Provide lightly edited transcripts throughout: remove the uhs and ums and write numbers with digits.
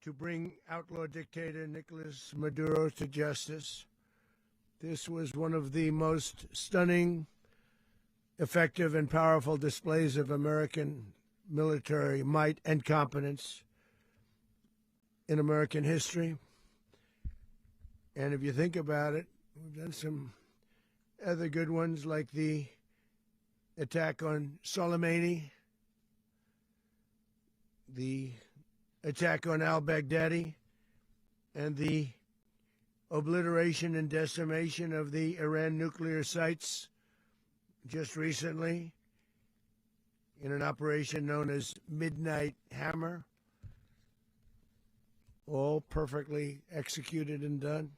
to bring outlaw dictator Nicolas Maduro to justice. This was one of the most stunning, effective, and powerful displays of American military might and competence in American history. And if you think about it, we've done some other good ones like the attack on Soleimani, the attack on al-Baghdadi, and the obliteration and decimation of the Iran nuclear sites just recently in an operation known as Midnight Hammer, all perfectly executed and done.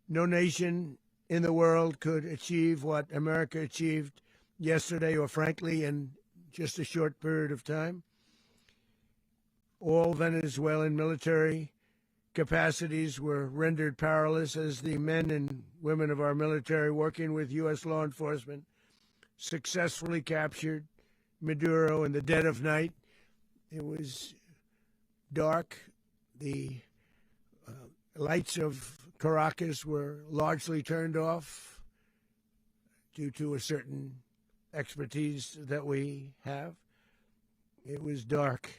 No nation in the world could achieve what America achieved yesterday, or frankly, in just a short period of time. All Venezuelan military capacities were rendered powerless as the men and women of our military, working with U.S. law enforcement, successfully captured Maduro in the dead of night. It was dark. The lights of Caracas were largely turned off due to a certain expertise that we have. It was dark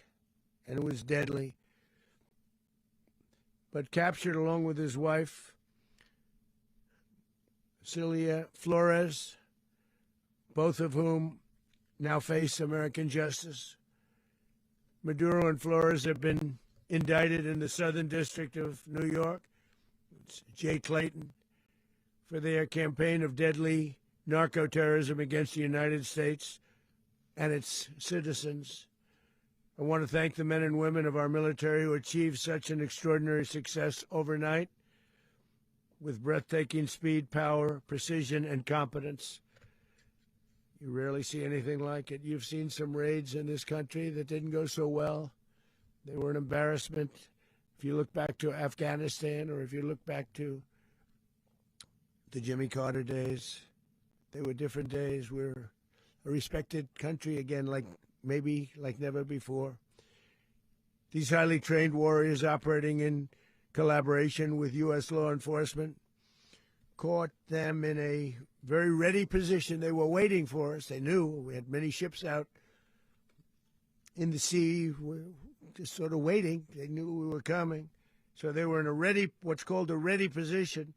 and it was deadly. But captured along with his wife, Celia Flores, both of whom now face American justice. Maduro and Flores have been indicted in the Southern District of New York, it's Jay Clayton, for their campaign of deadly narco-terrorism against the United States and its citizens. I want to thank the men and women of our military who achieved such an extraordinary success overnight with breathtaking speed, power, precision, and competence. You rarely see anything like it. You've seen some raids in this country that didn't go so well. They were an embarrassment. If you look back to Afghanistan, or if you look back to the Jimmy Carter days, they were different days. We're a respected country again, maybe like never before. These highly trained warriors operating in collaboration with U.S. law enforcement caught them in a very ready position. They were waiting for us. They knew we had many ships out in the sea, just sort of waiting. They knew we were coming. So they were in what's called a ready position,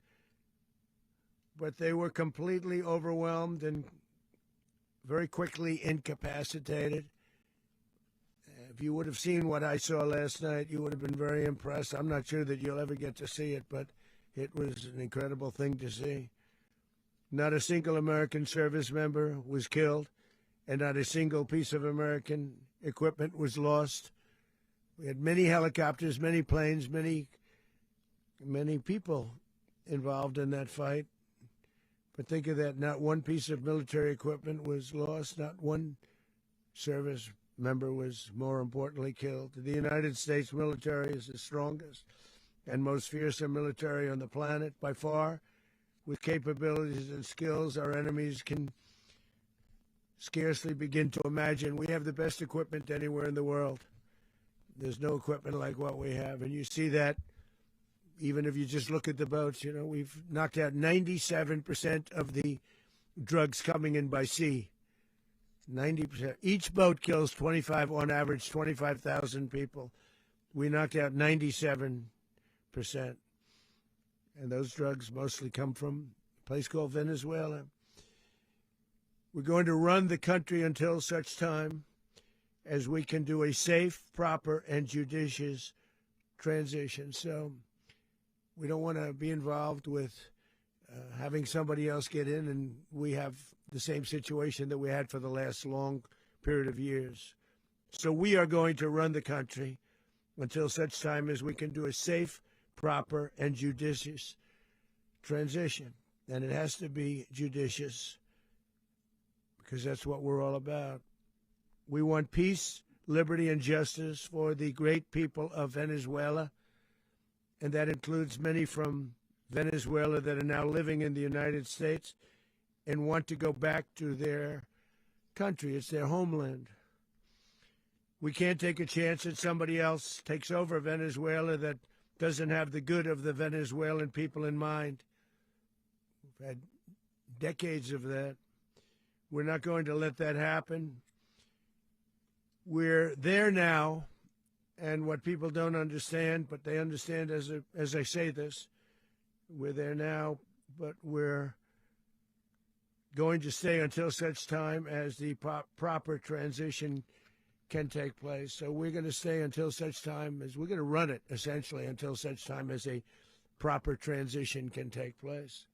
but they were completely overwhelmed and very quickly incapacitated. If you would have seen what I saw last night, you would have been very impressed. I'm not sure that you'll ever get to see it, but it was an incredible thing to see. Not a single American service member was killed, and not a single piece of American equipment was lost. We had many helicopters, many planes, many people involved in that fight. But think of that, not one piece of military equipment was lost, not one service member was, more importantly, killed. The United States military is the strongest and most fearsome military on the planet by far. With capabilities and skills our enemies can scarcely begin to imagine. We have the best equipment anywhere in the world. There's no equipment like what we have, and you see that even if you just look at the boats. You know, we've knocked out 97% of the drugs coming in by sea. 90%. Each boat kills on average, 25,000 people. We knocked out 97%. And those drugs mostly come from a place called Venezuela. We're going to run the country until such time as we can do a safe, proper, and judicious transition. So we don't want to be involved with having somebody else get in, and we have the same situation that we had for the last long period of years. So we are going to run the country until such time as we can do a safe, proper, and judicious transition. And it has to be judicious because that's what we're all about. We want peace, liberty, and justice for the great people of Venezuela, and that includes many from Venezuela that are now living in the United States and want to go back to their country. It's their homeland. We can't take a chance that somebody else takes over Venezuela that doesn't have the good of the Venezuelan people in mind. We've had decades of that. We're not going to let that happen. We're there now, and what people don't understand, but they understand as I say this, we're there now, but we're going to stay until such time as the proper transition can take place. So we're going to stay until such time as we're going to run it, essentially, until such time as a proper transition can take place.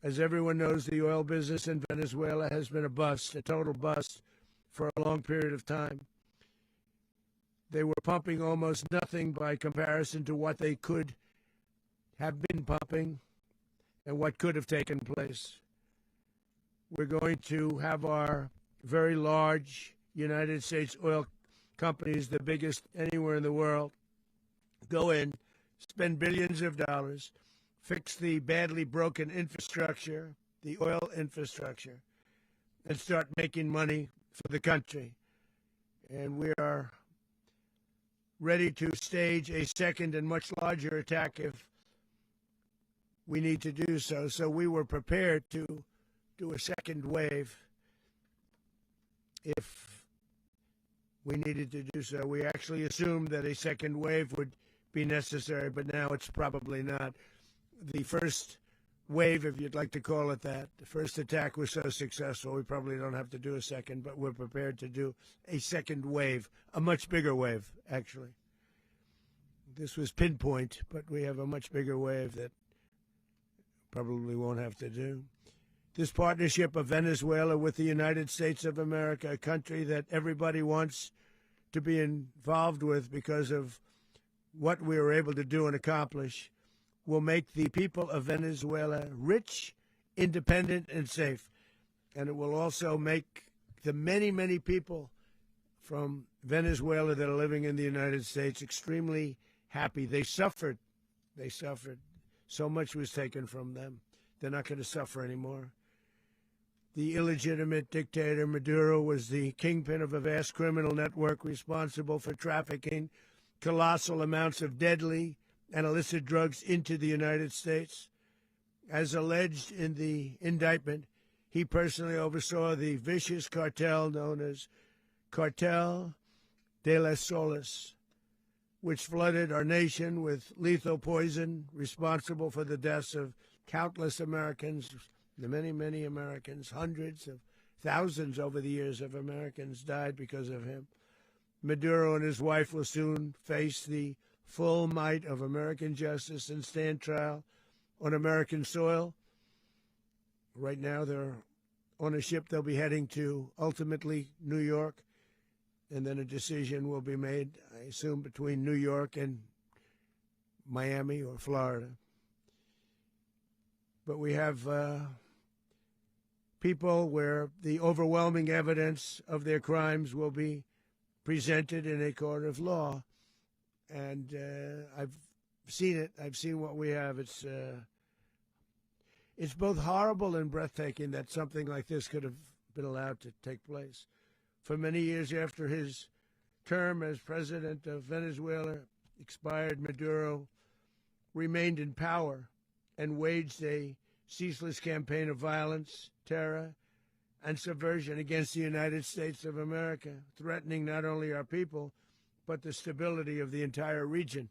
As everyone knows, the oil business in Venezuela has been a bust, a total bust, for a long period of time. They were pumping almost nothing by comparison to what they could have been pumping and what could have taken place. We're going to have our very large United States oil companies, the biggest anywhere in the world, go in, spend billions of dollars, fix the badly broken infrastructure, the oil infrastructure, and start making money for the country. And we are ready to stage a second and much larger attack if we need to do so. So we were prepared to do a second wave if we needed to do so. We actually assumed that a second wave would be necessary, but now it's probably not. The first wave, if you'd like to call it that, the first attack was so successful, we probably don't have to do a second, but we're prepared to do a second wave, a much bigger wave, actually. This was pinpoint, but we have a much bigger wave that probably won't have to do. This partnership of Venezuela with the United States of America, a country that everybody wants to be involved with because of what we were able to do and accomplish, will make the people of Venezuela rich, independent, and safe. And it will also make the many, many people from Venezuela that are living in the United States extremely happy. They suffered. They suffered. So much was taken from them. They're not going to suffer anymore. The illegitimate dictator Maduro was the kingpin of a vast criminal network responsible for trafficking colossal amounts of deadly and illicit drugs into the United States. As alleged in the indictment, he personally oversaw the vicious cartel known as Cartel de las Solas, which flooded our nation with lethal poison, responsible for the deaths of countless Americans, the many, many Americans. Hundreds of thousands over the years of Americans died because of him. Maduro and his wife will soon face the full might of American justice and stand trial on American soil. Right now, they're on a ship. They'll be heading to, ultimately, New York, and then a decision will be made, I assume, between New York and Miami or Florida. But we have people where the overwhelming evidence of their crimes will be presented in a court of law. And I've seen it. I've seen what we have. It's both horrible and breathtaking that something like this could have been allowed to take place. For many years after his term as president of Venezuela expired, Maduro remained in power and waged a ceaseless campaign of violence, terror, and subversion against the United States of America, threatening not only our people, but the stability of the entire region.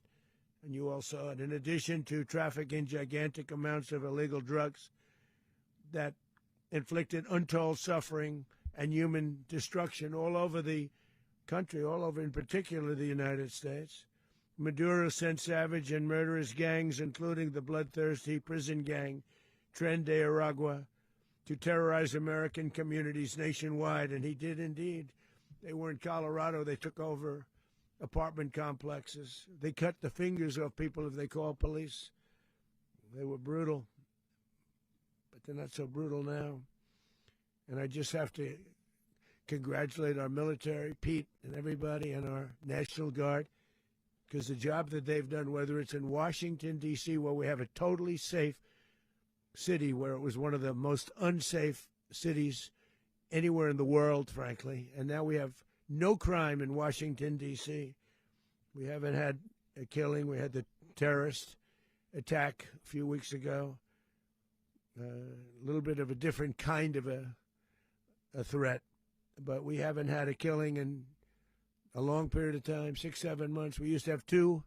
And you all saw it. In addition to trafficking gigantic amounts of illegal drugs that inflicted untold suffering and human destruction all over the country, all over in particular the United States, Maduro sent savage and murderous gangs, including the bloodthirsty prison gang Tren de Aragua, to terrorize American communities nationwide. And he did indeed. They were in Colorado. They took over apartment complexes. They cut the fingers off people if they called police. They were brutal, but they're not so brutal now. And I just have to congratulate our military, Pete and everybody, and our National Guard, because the job that they've done, whether it's in Washington, D.C., where we have a totally safe city, where it was one of the most unsafe cities anywhere in the world, frankly, and now we have no crime in Washington, D.C. We haven't had a killing. We had the terrorist attack a few weeks ago. A little bit of a different kind of a threat, but we haven't had a killing in a long period of time, 6, 7 months. We used to have two,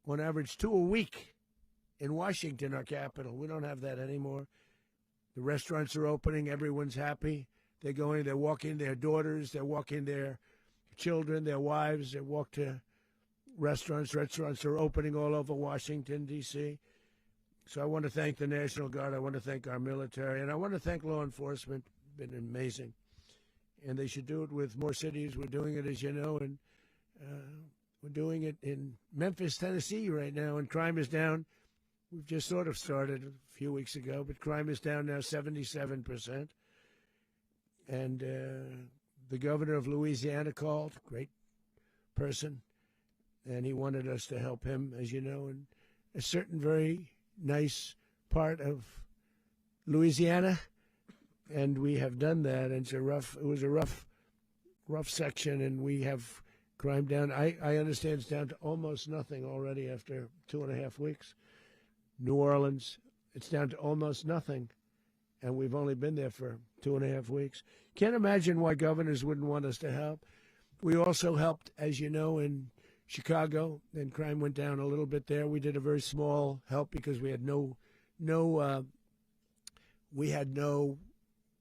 on average, 2 a week in Washington, our capital. We don't have that anymore. The restaurants are opening. Everyone's happy. They're going, they're walking their daughters, they're walking their children, their wives. They walk to restaurants. Restaurants are opening all over Washington, D.C. So I want to thank the National Guard. I want to thank our military. And I want to thank law enforcement. It's been amazing. And they should do it with more cities. We're doing it, as you know, and we're doing it in Memphis, Tennessee right now, and crime is down. We've just sort of started a few weeks ago, but crime is down now 77%. And the governor of Louisiana called, great person, and he wanted us to help him, as you know, in a certain very nice part of Louisiana, and we have done that. And it was a rough section, and we have crime down. I understand it's down to almost nothing already after 2.5 weeks. New Orleans, it's down to almost nothing, and we've only been there for 2.5 weeks. Can't imagine why governors wouldn't want us to help. We also helped, as you know, in Chicago, and crime went down a little bit there. We did a very small help because we had no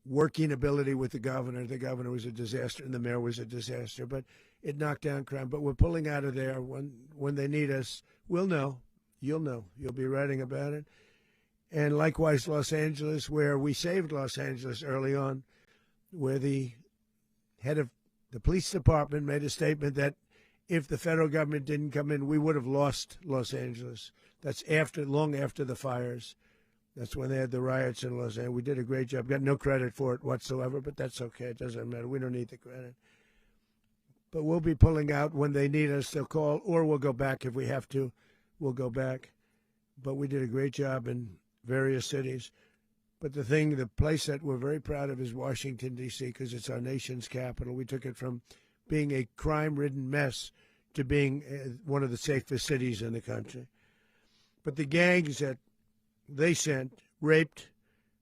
working ability with the governor. The governor was a disaster, and the mayor was a disaster. But it knocked down crime. But we're pulling out of there. When they need us, we'll know. You'll know. You'll be writing about it. And likewise, Los Angeles, where we saved Los Angeles early on, where the head of the police department made a statement that if the federal government didn't come in, we would have lost Los Angeles. That's long after the fires. That's when they had the riots in Los Angeles. We did a great job. Got no credit for it whatsoever, but that's okay. It doesn't matter. We don't need the credit. But we'll be pulling out when they need us. They'll call, or we'll go back if we have to. We'll go back. But we did a great job in various cities. But the place that we're very proud of is Washington, D.C., because it's our nation's capital. We took it from being a crime-ridden mess to being one of the safest cities in the country. But the gangs that they sent raped,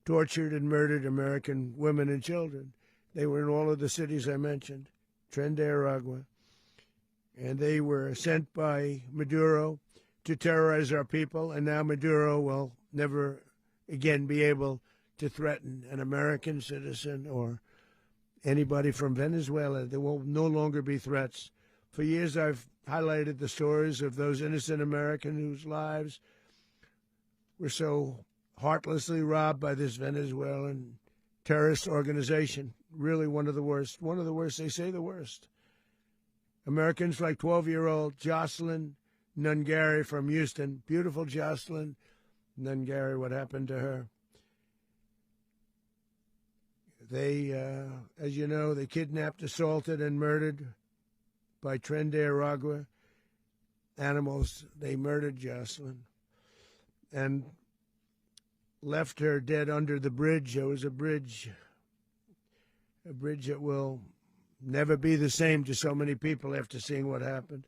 tortured, and murdered American women and children. They were in all of the cities I mentioned, Aragua, and they were sent by Maduro to terrorize our people, and now Maduro will never again be able to threaten an American citizen or anybody from Venezuela. There will no longer be threats. For years I've highlighted the stories of those innocent Americans whose lives were so heartlessly robbed by this Venezuelan terrorist organization. Really one of the worst. One of the worst, they say the worst. Americans like 12-year-old Jocelyn Nungari from Houston. Beautiful Jocelyn Nungari, what happened to her? They, as you know, they kidnapped, assaulted, and murdered by Aragua animals. They murdered Jocelyn and left her dead under the bridge. There was a bridge that will never be the same to so many people after seeing what happened.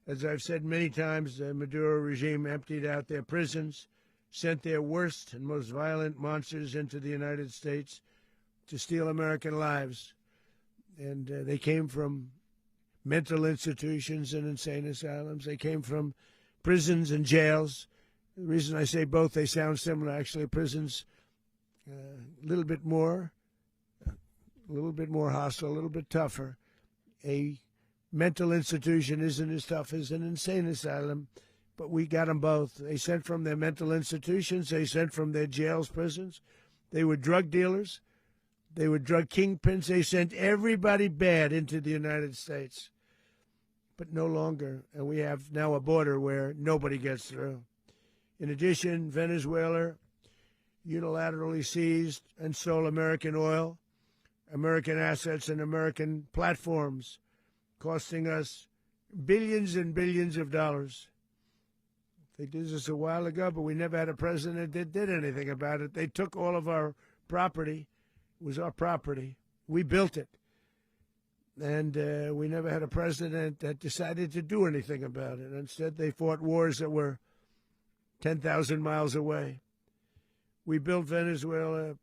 As I've said many times, the Maduro regime emptied out their prisons, sent their worst and most violent monsters into the United States to steal American lives. And they came from mental institutions and insane asylums. They came from prisons and jails. The reason I say both, they sound similar. Actually, prisons a little bit more hostile, a little bit tougher. A mental institution isn't as tough as an insane asylum, but we got them both. They sent from their mental institutions. They sent from their jails, prisons. They were drug dealers. They were drug kingpins. They sent everybody bad into the United States, but no longer. And we have now a border where nobody gets through. In addition, Venezuela unilaterally seized and stole American oil, American assets, and American platforms, costing us billions and billions of dollars. They did this a while ago, but we never had a president that did anything about it. They took all of our property. It was our property. We built it. And we never had a president that decided to do anything about it. Instead, they fought wars that were 10,000 miles away. We built Venezuela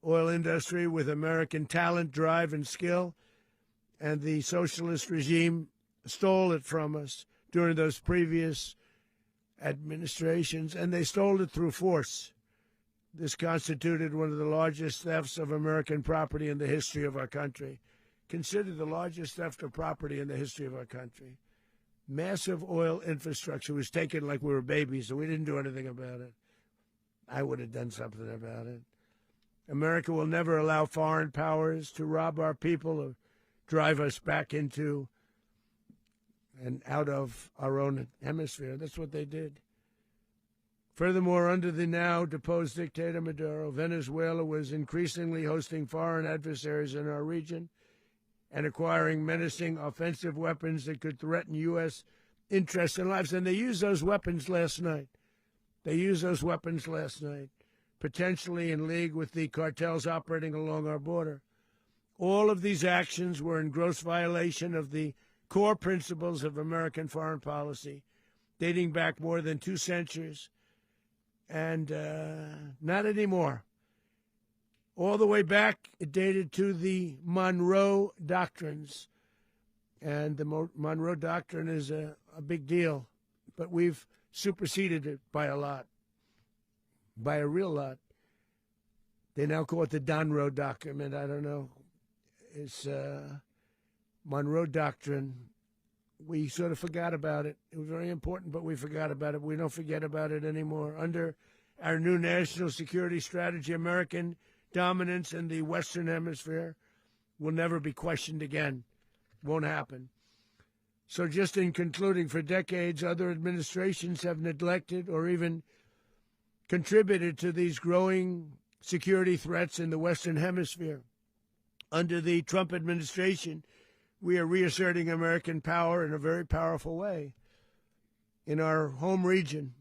oil industry with American talent, drive, and skill, and the socialist regime stole it from us during those previous administrations, and they stole it through force. This constituted one of the largest thefts of American property in the history of our country. Considered the largest theft of property in the history of our country. Massive oil infrastructure was taken like we were babies, and we didn't do anything about it. I would have done something about it. America will never allow foreign powers to rob our people or drive us back into and out of our own hemisphere. That's what they did. Furthermore, under the now deposed dictator Maduro, Venezuela was increasingly hosting foreign adversaries in our region and acquiring menacing offensive weapons that could threaten U.S. interests and lives. And they used those weapons last night. Potentially in league with the cartels operating along our border. All of these actions were in gross violation of the core principles of American foreign policy, dating back more than 2 centuries, and not anymore. All the way back, it dated to the Monroe Doctrines. And the Monroe Doctrine is a big deal, but we've superseded it by a lot, by a real lot. They now call it the Donroe Document. I don't know. It's Monroe Doctrine. We sort of forgot about it. It was very important, but we forgot about it. We don't forget about it anymore. Under our new national security strategy, American dominance in the Western Hemisphere will never be questioned again. Won't happen. So just in concluding, for decades, other administrations have neglected or even contributed to these growing security threats in the Western Hemisphere. Under the Trump administration, we are reasserting American power in a very powerful way in our home region.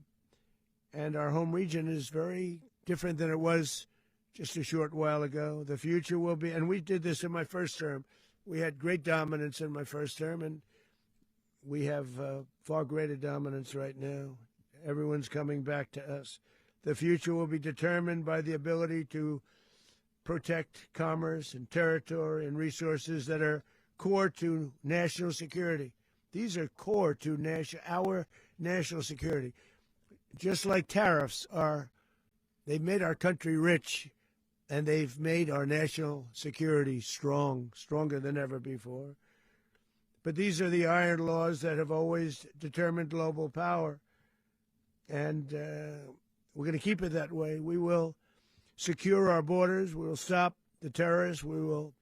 And our home region is very different than it was just a short while ago. The future will be, and we did this in my first term. We had great dominance in my first term, and we have far greater dominance right now. Everyone's coming back to us. The future will be determined by the ability to protect commerce and territory and resources that are core to national security. These are core to our national security. Just like tariffs are, they've made our country rich, and they've made our national security stronger than ever before. But these are the iron laws that have always determined global power. And we're going to keep it that way. We will secure our borders. We will stop the terrorists. We will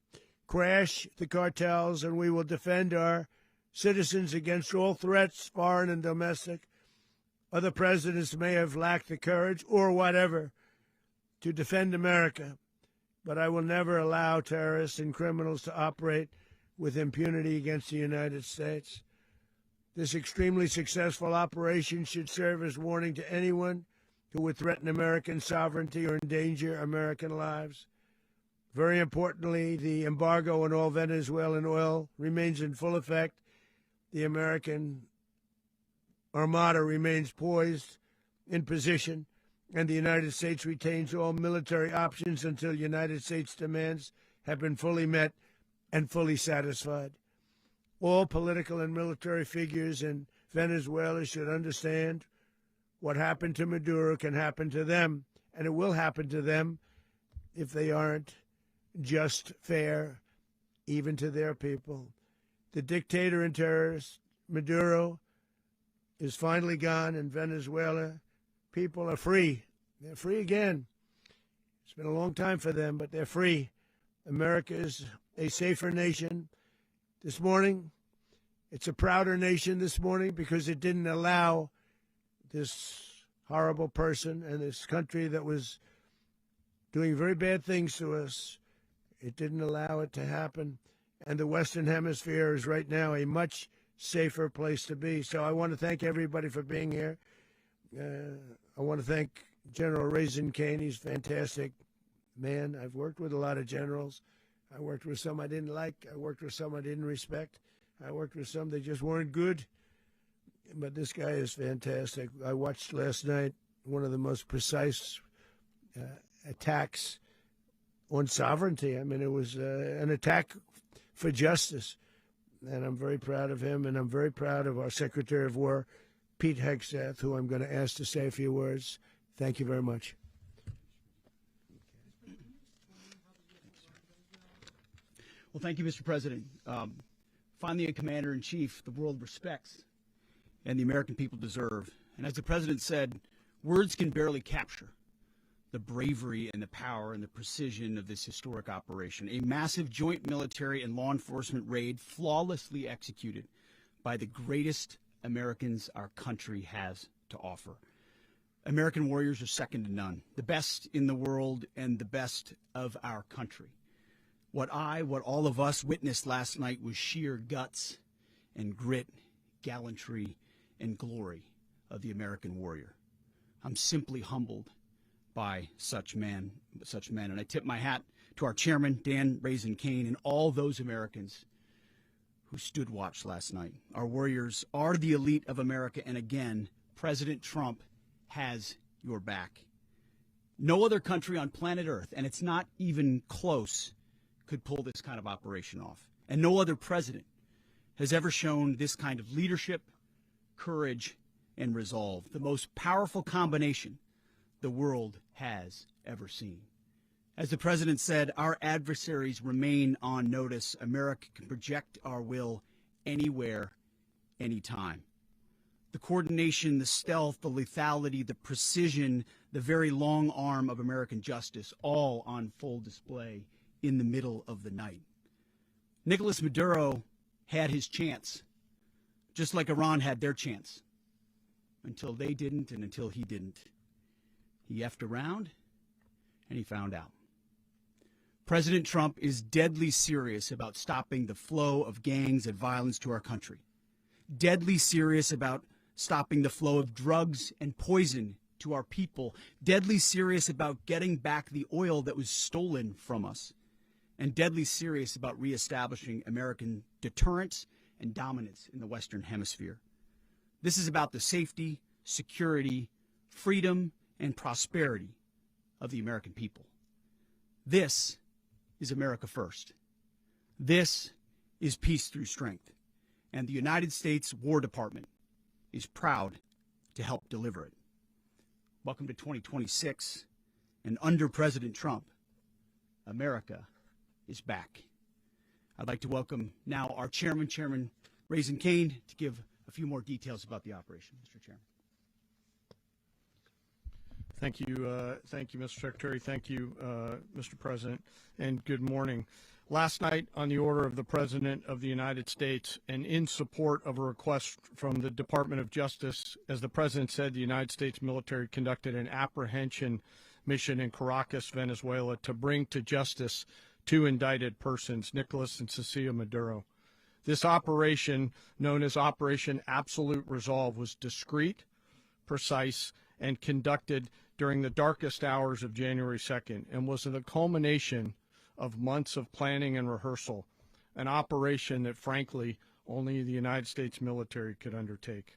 crash the cartels, and we will defend our citizens against all threats, foreign and domestic. Other presidents may have lacked the courage or whatever to defend America, but I will never allow terrorists and criminals to operate with impunity against the United States. This extremely successful operation should serve as warning to anyone who would threaten American sovereignty or endanger American lives. Very importantly, the embargo on all Venezuelan oil remains in full effect. The American Armada remains poised in position, and the United States retains all military options until United States demands have been fully met and fully satisfied. All political and military figures in Venezuela should understand what happened to Maduro can happen to them, and it will happen to them if they aren't just fair, even to their people. The dictator and terrorist, Maduro, is finally gone, and Venezuela people are free. They're free again. It's been a long time for them, but they're free. America is a safer nation. This morning, it's a prouder nation this morning because it didn't allow this horrible person and this country that was doing very bad things to us. It didn't allow it to happen. And the Western Hemisphere is right now a much safer place to be. So I want to thank everybody for being here. I want to thank General Raisin Kane. He's a fantastic man. I've worked with a lot of generals. I worked with some I didn't like. I worked with some I didn't respect. I worked with some that just weren't good. But this guy is fantastic. I watched last night one of the most precise attacks on sovereignty. I mean, it was an attack for justice. And I'm very proud of him, and I'm very proud of our Secretary of War, Pete Hegseth, who I'm going to ask to say a few words. Thank you very much. Well, thank you, Mr. President. Finally, a commander-in-chief the world respects and the American people deserve. And as the President said, words can barely capture the bravery and the power and the precision of this historic operation. A massive joint military and law enforcement raid flawlessly executed by the greatest Americans our country has to offer. American warriors are second to none, the best in the world and the best of our country. What all of us witnessed last night was sheer guts and grit, gallantry, and glory of the American warrior. I'm simply humbled by such men. And I tip my hat to our chairman, Dan Raisin Kane, and all those Americans who stood watch last night. Our warriors are the elite of America, and again, President Trump has your back. No other country on planet Earth, and it's not even close, could pull this kind of operation off. And no other president has ever shown this kind of leadership, courage, and resolve, the most powerful combination the world has ever seen. As the President said, our adversaries remain on notice. America can project our will anywhere, anytime. The coordination, the stealth, the lethality, the precision, the very long arm of American justice, all on full display in the middle of the night. Nicolas Maduro had his chance, just like Iran had their chance, until they didn't and until he didn't. He effed around, and he found out. President Trump is deadly serious about stopping the flow of gangs and violence to our country, deadly serious about stopping the flow of drugs and poison to our people, deadly serious about getting back the oil that was stolen from us, and deadly serious about reestablishing American deterrence and dominance in the Western Hemisphere. This is about the safety, security, freedom, and prosperity of the American people. This is America first. This is peace through strength. And the United States War Department is proud to help deliver it. Welcome to 2026. And under President Trump, America is back. I'd like to welcome now our chairman, Chairman Raisin Kane, to give a few more details about the operation. Mr. Chairman. Thank you, Mr. Secretary. Thank you, Mr. President, and good morning. Last night, on the order of the President of the United States and in support of a request from the Department of Justice, as the President said, the United States military conducted an apprehension mission in Caracas, Venezuela, to bring to justice two indicted persons, Nicolas and Cecilia Maduro. This operation, known as Operation Absolute Resolve, was discreet, precise, and conducted during the darkest hours of January 2nd and was the culmination of months of planning and rehearsal, an operation that, frankly, only the United States military could undertake.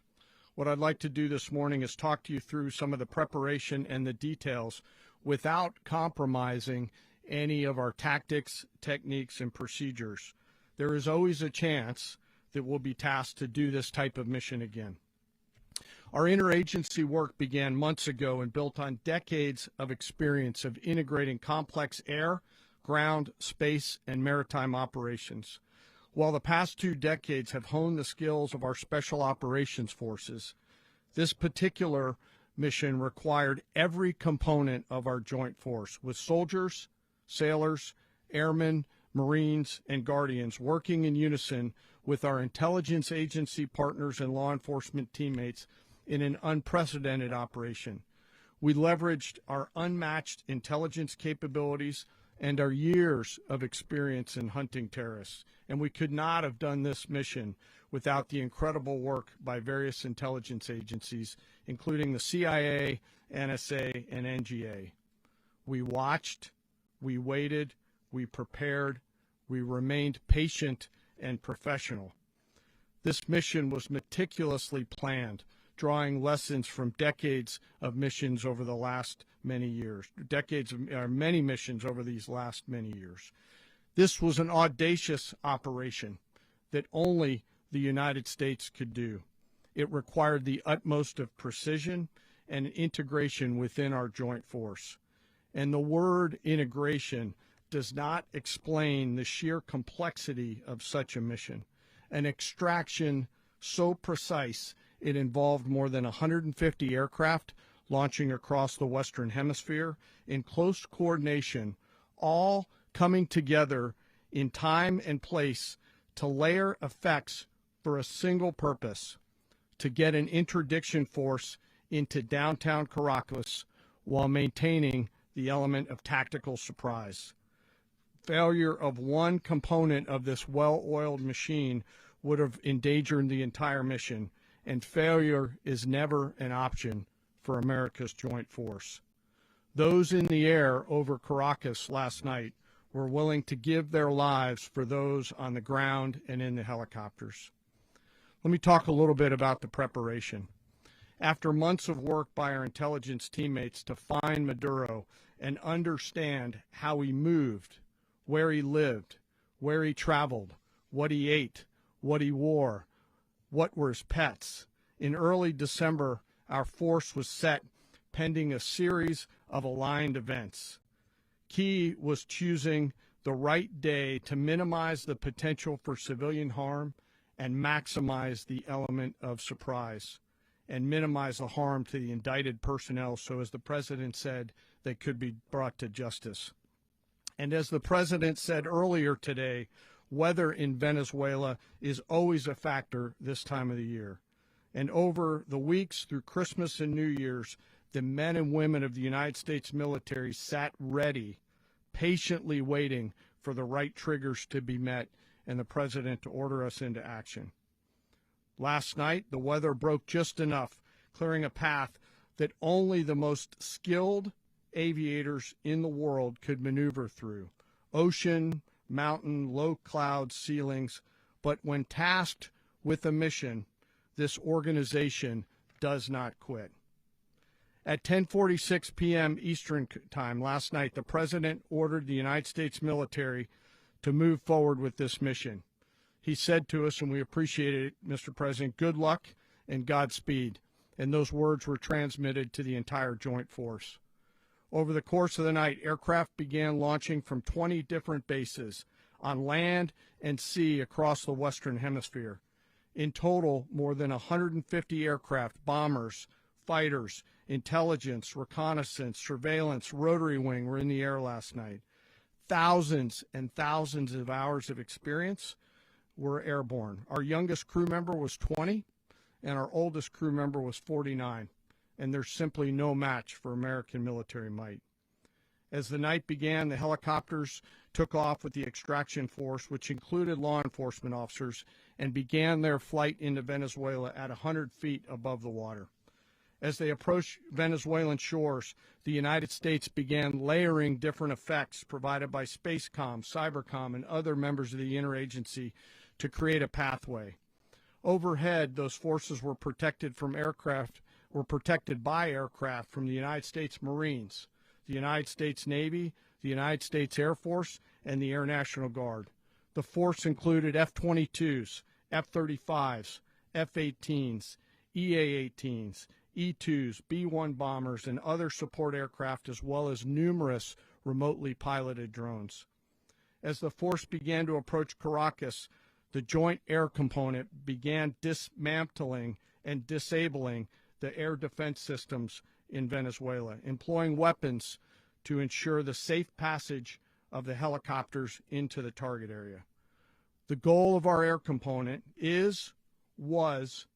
What I'd like to do this morning is talk to you through some of the preparation and the details without compromising any of our tactics, techniques, and procedures. There is always a chance that we'll be tasked to do this type of mission again. Our interagency work began months ago and built on decades of experience of integrating complex air, ground, space, and maritime operations. While the past 2 decades have honed the skills of our special operations forces, this particular mission required every component of our joint force, with soldiers, sailors, airmen, Marines, and Guardians working in unison with our intelligence agency partners and law enforcement teammates in an unprecedented operation. We leveraged our unmatched intelligence capabilities and our years of experience in hunting terrorists, and we could not have done this mission without the incredible work by various intelligence agencies, including the CIA, NSA, and NGA. We watched, we waited, we prepared, We remained patient and professional. This mission was meticulously planned, drawing lessons from decades of missions over the last many years, many missions over these last many years. This was an audacious operation that only the United States could do. It required the utmost of precision and integration within our joint force. And the word integration does not explain the sheer complexity of such a mission. An extraction so precise it involved more than 150 aircraft launching across the Western Hemisphere in close coordination, all coming together in time and place to layer effects for a single purpose: to get an interdiction force into downtown Caracas while maintaining the element of tactical surprise. Failure of one component of this well-oiled machine would have endangered the entire mission, and failure is never an option for America's joint force. Those in the air over Caracas last night were willing to give their lives for those on the ground and in the helicopters. Let me talk a little bit about the preparation. After months of work by our intelligence teammates to find Maduro and understand how he moved, where he lived, where he traveled, what he ate, what he wore, what were his pets, in early December, our force was set pending a series of aligned events. Key was choosing the right day to minimize the potential for civilian harm and maximize the element of surprise, and minimize the harm to the indicted personnel so, as the president said, they could be brought to justice. And as the president said earlier today, weather in Venezuela is always a factor this time of the year. And over the weeks through Christmas and New Year's, the men and women of the United States military sat ready, patiently waiting for the right triggers to be met and the president to order us into action. Last night, the weather broke just enough, clearing a path that only the most skilled aviators in the world could maneuver through. Ocean, mountain, low cloud ceilings, but when tasked with a mission, this organization does not quit. At 10:46 p.m. Eastern Time last night, the president ordered the United States military to move forward with this mission. He said to us, and we appreciate it, Mr. President, good luck and Godspeed. And those words were transmitted to the entire joint force. Over the course of the night, aircraft began launching from 20 different bases on land and sea across the Western Hemisphere. In total, more than 150 aircraft, bombers, fighters, intelligence, reconnaissance, surveillance, rotary wing were in the air last night. Thousands and thousands of hours of experience were airborne. Our youngest crew member was 20, and our oldest crew member was 49, and there's simply no match for American military might. As the night began, the helicopters took off with the extraction force, which included law enforcement officers, and began their flight into Venezuela at 100 feet above the water. As they approached Venezuelan shores, the United States began layering different effects provided by Spacecom, Cybercom, and other members of the interagency to create a pathway. Overhead, those forces were protected by aircraft from the United States Marines, the United States Navy, the United States Air Force, and the Air National Guard. The force included F-22s, F-35s, F-18s, EA-18s, E-2s, B-1 bombers, and other support aircraft, as well as numerous remotely piloted drones. As the force began to approach Caracas, the Joint Air Component began dismantling and disabling the air defense systems in Venezuela, employing weapons to ensure the safe passage of the helicopters into the target area. The goal of our air component is, was,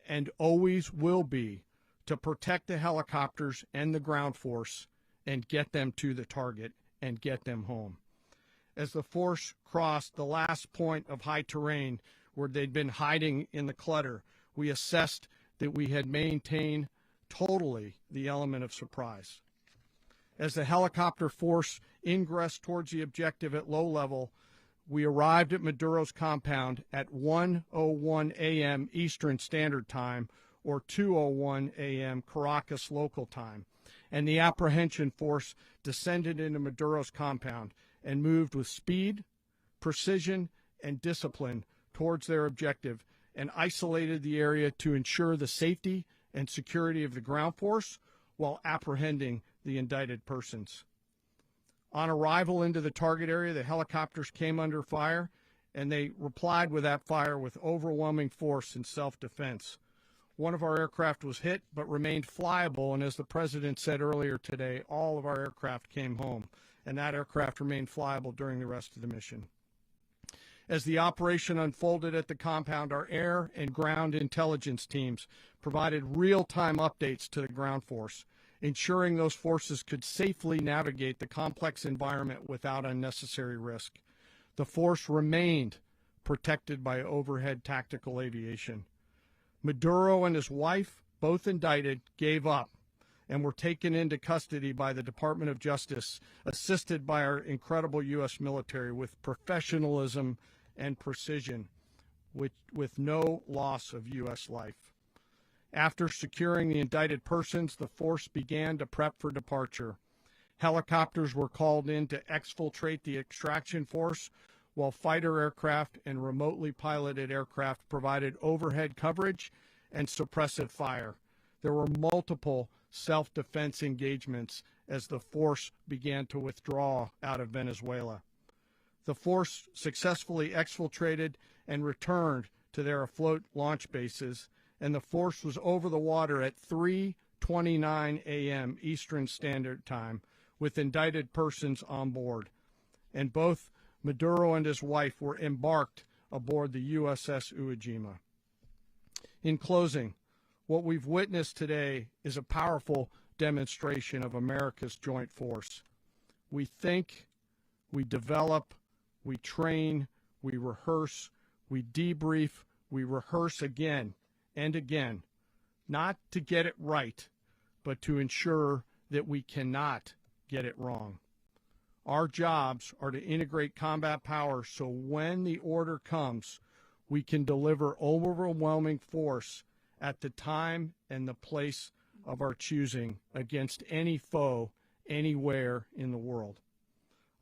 and always will be to protect the helicopters and the ground force and get them to the target and get them home. As the force crossed the last point of high terrain where they'd been hiding in the clutter, we assessed that we had maintained totally the element of surprise. As the helicopter force ingressed towards the objective at low level, we arrived at Maduro's compound at 1:01 a.m. Eastern Standard Time, or 2:01 a.m. Caracas local time, and the apprehension force descended into Maduro's compound and moved with speed, precision, and discipline towards their objective, and isolated the area to ensure the safety and security of the ground force while apprehending the indicted persons. On arrival into the target area, the helicopters came under fire, and they replied with that fire with overwhelming force in self-defense. One of our aircraft was hit but remained flyable, and as the President said earlier today, all of our aircraft came home, and that aircraft remained flyable during the rest of the mission. As the operation unfolded at the compound, our air and ground intelligence teams provided real-time updates to the ground force, ensuring those forces could safely navigate the complex environment without unnecessary risk. The force remained protected by overhead tactical aviation. Maduro and his wife, both indicted, gave up and were taken into custody by the Department of Justice, assisted by our incredible U.S. military with professionalism and precision, with no loss of U.S. life. After securing the indicted persons, the force began to prep for departure. Helicopters were called in to exfiltrate the extraction force, while fighter aircraft and remotely piloted aircraft provided overhead coverage and suppressive fire. There were multiple self-defense engagements as the force began to withdraw out of Venezuela. The force successfully exfiltrated and returned to their afloat launch bases, and the force was over the water at 3:29 a.m. Eastern Standard Time with indicted persons on board, and both Maduro and his wife were embarked aboard the USS Iwo Jima. In closing, what we've witnessed today is a powerful demonstration of America's joint force. We think, we develop, we train, we rehearse, we debrief, we rehearse again and again, not to get it right, but to ensure that we cannot get it wrong. Our jobs are to integrate combat power so when the order comes, we can deliver overwhelming force at the time and the place of our choosing against any foe anywhere in the world.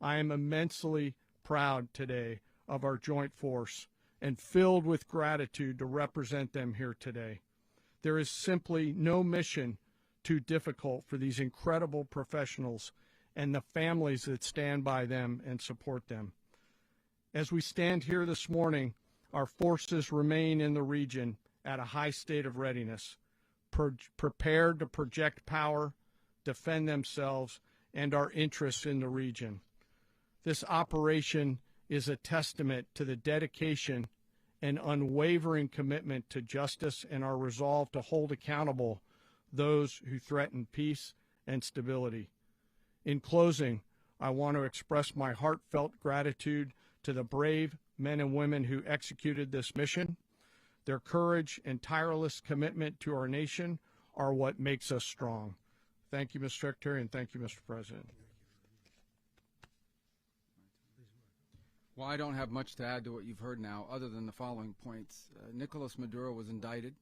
I am immensely proud today of our joint force and filled with gratitude to represent them here today. There is simply no mission too difficult for these incredible professionals and the families that stand by them and support them. As we stand here this morning, our forces remain in the region at a high state of readiness, prepared to project power, defend themselves, and our interests in the region. This operation is a testament to the dedication and unwavering commitment to justice and our resolve to hold accountable those who threaten peace and stability. In closing, I want to express my heartfelt gratitude to the brave men and women who executed this mission. Their courage and tireless commitment to our nation are what makes us strong. Thank you, Mr. Secretary, and thank you, Mr. President. Well, I don't have much to add to what you've heard now, other than the following points. Nicolas Maduro was indicted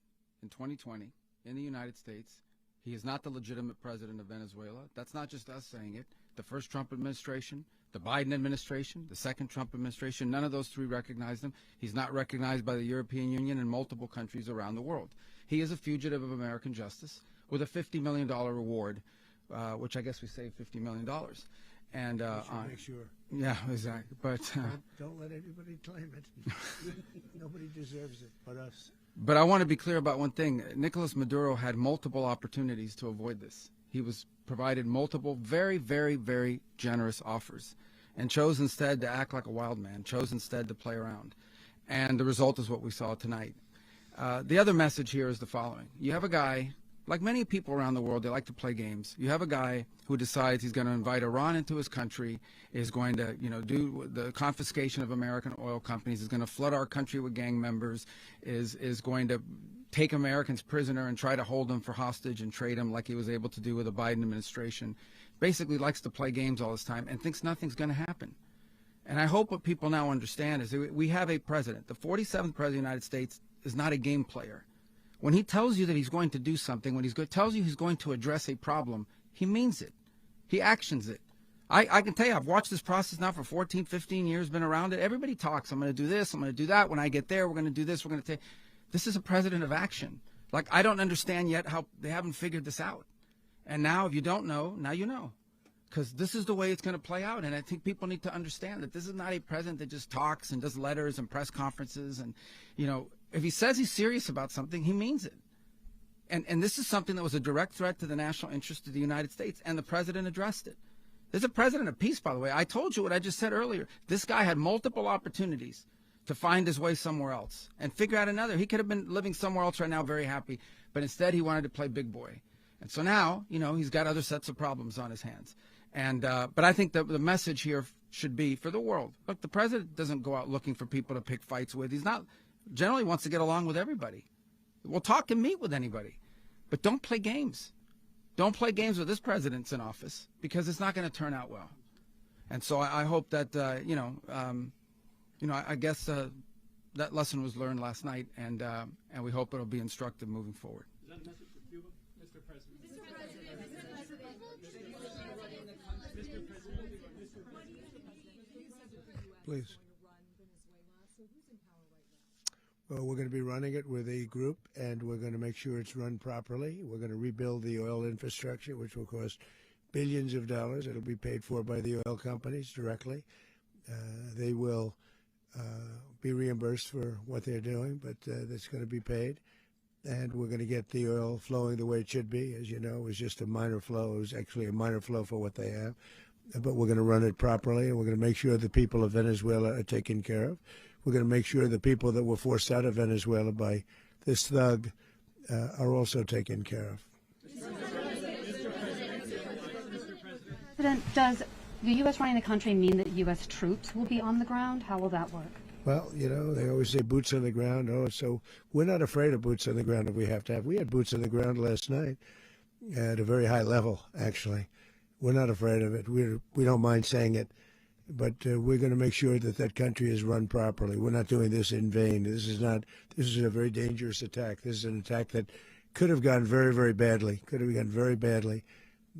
in 2020 in the United States. He is not the legitimate president of Venezuela. That's not just us saying it. The first Trump administration, the Biden administration, the second Trump administration, none of those three recognized him. He's not recognized by the European Union and multiple countries around the world. He is a fugitive of American justice with a $50 million reward, which I guess we saved $50 million. And make sure. Yeah, exactly. But don't let anybody claim it. Nobody deserves it but us. But I want to be clear about one thing. Nicolas Maduro had multiple opportunities to avoid this. He was provided multiple very, very, very generous offers and chose instead to act like a wild man, chose instead to play around. And the result is what we saw tonight. The other message here is the following. You have a guy, like many people around the world, they like to play games. You have a guy who decides he's going to invite Iran into his country, is going to, do the confiscation of American oil companies, is going to flood our country with gang members, is going to take Americans prisoner and try to hold them for hostage and trade them like he was able to do with the Biden administration. Basically likes to play games all this time and thinks nothing's going to happen. And I hope what people now understand is that we have a president. The 47th president of the United States is not a game player. When he tells you that he's going to do something, when he tells you he's going to address a problem, he means it. He actions it. I can tell you, I've watched this process now for 14, 15 years, been around it. Everybody talks, I'm going to do this, I'm going to do that. When I get there, we're going to do this, we're going to take. This is a president of action. Like, I don't understand yet how they haven't figured this out. And now, if you don't know, now you know. Because this is the way it's going to play out. And I think people need to understand that this is not a president that just talks and does letters and press conferences. And, you know, if he says he's serious about something, he means it. And this is something that was a direct threat to the national interest of the United States, and the president addressed it. There's a president of peace, by the way. I told you what I just said earlier. This guy had multiple opportunities to find his way somewhere else and figure out another. He could have been living somewhere else right now very happy, but instead he wanted to play big boy. And so now, you know, he's got other sets of problems on his hands. And but I think that the message here should be for the world. Look, the president doesn't go out looking for people to pick fights with. He's not generally wants to get along with everybody. We'll talk and meet with anybody, but don't play games. Don't play games with this president's in office, because it's not going to turn out well. And so I hope that I guess that lesson was learned last night, and we hope it'll be instructive moving forward. Is that a message for Cuba, Mr. President? Please. Well, we're going to be running it with a group, and we're going to make sure it's run properly. We're going to rebuild the oil infrastructure, which will cost billions of dollars. It'll be paid for by the oil companies directly. They will be reimbursed for what they're doing, but that's going to be paid. And we're going to get the oil flowing the way it should be. As you know, it was just a minor flow. It was actually a minor flow for what they have. But we're going to run it properly, and we're going to make sure the people of Venezuela are taken care of. We're going to make sure the people that were forced out of Venezuela by this thug are also taken care of. President, does the U.S. running the country mean that U.S. troops will be on the ground? How will that work? Well, you know, they always say boots on the ground. Oh, so we're not afraid of boots on the ground if we have to have. We had boots on the ground last night at a very high level, actually. We're not afraid of it. We don't mind saying it. But we're going to make sure that that country is run properly. We're not doing this in vain. This is a very dangerous attack. This is an attack that could have gone very, very badly. Could have gone very badly.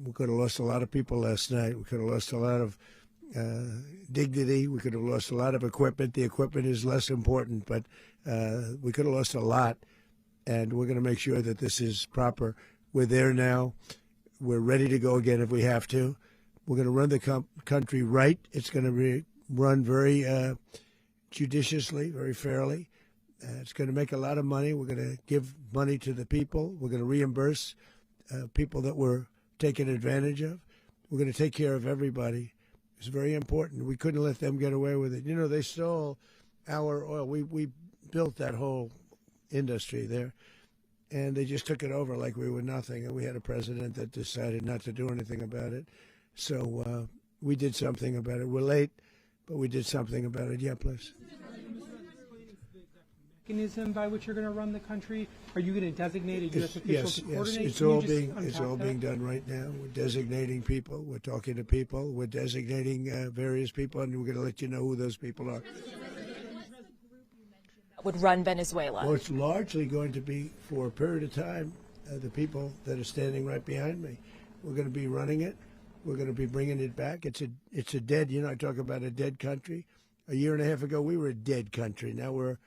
We could have lost a lot of people last night. We could have lost a lot of dignity. We could have lost a lot of equipment. The equipment is less important, but we could have lost a lot. And we're going to make sure that this is proper. We're there now. We're ready to go again if we have to. We're going to run the country right. It's going to be run very judiciously, very fairly. It's going to make a lot of money. We're going to give money to the people. We're going to reimburse people that were taken advantage of. We're going to take care of everybody. It's very important. We couldn't let them get away with it. You know, they stole our oil. We built that whole industry there, and they just took it over like we were nothing. And we had a president that decided not to do anything about it. So we did something about it. We're late, but we did something about it. Yeah, please. Mechanism by which you're going to run the country? Are you going to designate a U.S. official to coordinate? Yes, it's all being done right now. We're designating people. We're talking to people. We're designating various people, and we're going to let you know who those people are. Would run Venezuela? Well, it's largely going to be for a period of time the people that are standing right behind me. We're going to be running it. We're going to be bringing it back. It's a dead, you know, I talk about a dead country. A year and a half ago, we were a dead country. Now we're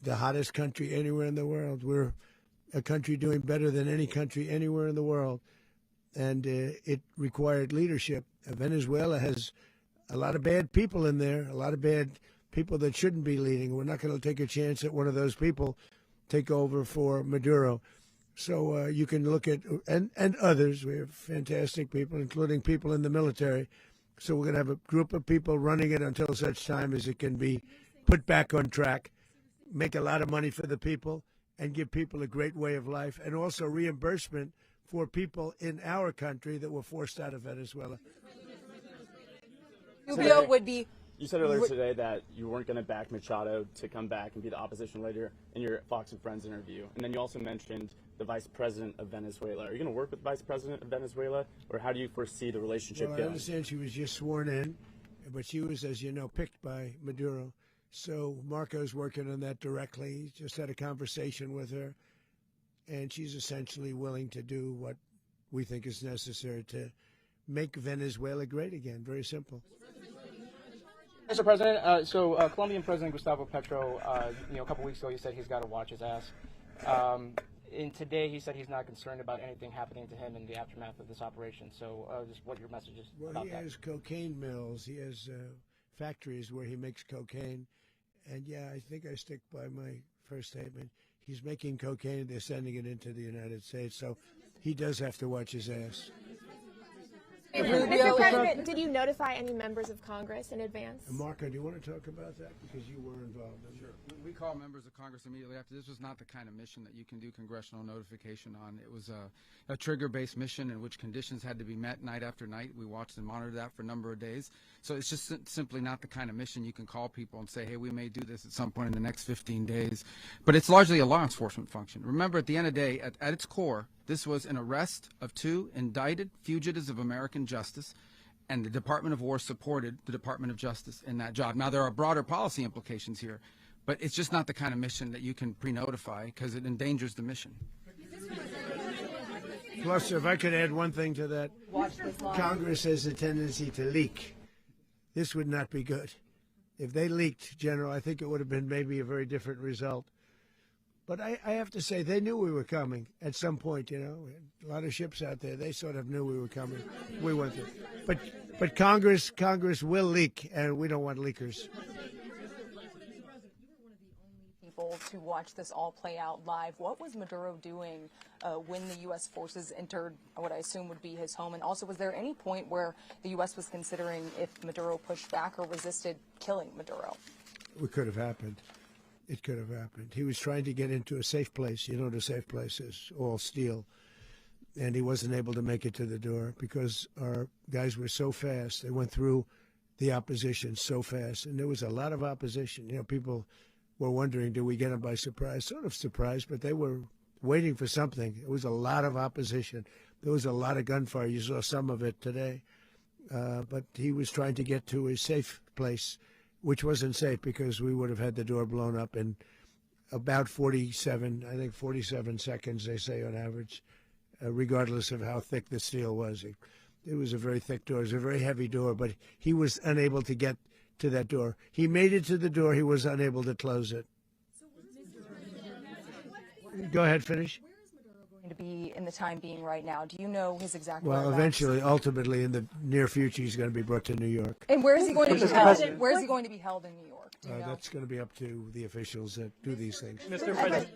the hottest country anywhere in the world. We're a country doing better than any country anywhere in the world. And it required leadership. Venezuela has a lot of bad people in there, a lot of bad people that shouldn't be leading. We're not going to take a chance that one of those people take over for Maduro. So you can look at, and others, we have fantastic people, including people in the military. So we're going to have a group of people running it until such time as it can be put back on track, make a lot of money for the people, and give people a great way of life, and also reimbursement for people in our country that were forced out of Venezuela. Rubio would be... You said earlier today that you weren't going to back Machado to come back and be the opposition leader in your Fox and Friends interview. And then you also mentioned the vice president of Venezuela. Are you going to work with the vice president of Venezuela, or how do you foresee the relationship going? going? I understand she was just sworn in, but she was, as you know, picked by Maduro. So Marco's working on that directly. Just had a conversation with her, and she's essentially willing to do what we think is necessary to make Venezuela great again. Very simple. Mr. President, Colombian President Gustavo Petro, a couple weeks ago, he said he's got to watch his ass. And today, he said he's not concerned about anything happening to him in the aftermath of this operation. So, just what your message is about that? Well, he has cocaine mills. He has factories where he makes cocaine. And, yeah, I think I stick by my first statement. He's making cocaine. They're sending it into the United States. So he does have to watch his ass. Mr. President, did you notify any members of Congress in advance? Marco, do you want to talk about that? Because you were involved in it. Sure. We call members of Congress immediately after. This was not the kind of mission that you can do congressional notification on. It was a trigger-based mission in which conditions had to be met night after night. We watched and monitored that for a number of days. So it's just simply not the kind of mission you can call people and say, hey, we may do this at some point in the next 15 days. But it's largely a law enforcement function. Remember, at the end of the day, at its core, this was an arrest of 2 indicted fugitives of American justice, and the Department of War supported the Department of Justice in that job. Now, there are broader policy implications here, but it's just not the kind of mission that you can pre-notify because it endangers the mission. Plus, if I could add one thing to that, Congress has a tendency to leak. This would not be good. If they leaked, General, I think it would have been maybe a very different result. But I have to say, they knew we were coming at some point, A lot of ships out there, they sort of knew we were coming. We went there. But Congress will leak, and we don't want leakers. People to watch this all play out live. What was Maduro doing when the U.S. forces entered what I assume would be his home? And also, was there any point where the U.S. was considering if Maduro pushed back or resisted killing Maduro? It could have happened. It could have happened. He was trying to get into a safe place. You know what a safe place is, all steel. And he wasn't able to make it to the door because our guys were so fast. They went through the opposition so fast. And there was a lot of opposition. People were wondering, do we get them by surprise? Sort of surprised, but they were waiting for something. It was a lot of opposition. There was a lot of gunfire. You saw some of it today. But he was trying to get to a safe place, which wasn't safe because we would have had the door blown up in about 47 seconds, they say on average, regardless of how thick the steel was. It was a very thick door. It was a very heavy door, but he was unable to get to that door. He made it to the door. He was unable to close it. Go ahead, finish. Going to be in the time being right now? Do you know his exact Well, whereabouts? eventually, ultimately, in the near future, he's going to be brought to New York. And where is he going to be held? Where is he going to be held in New York? Do you know? That's going to be up to the officials that do these things. Mr. President,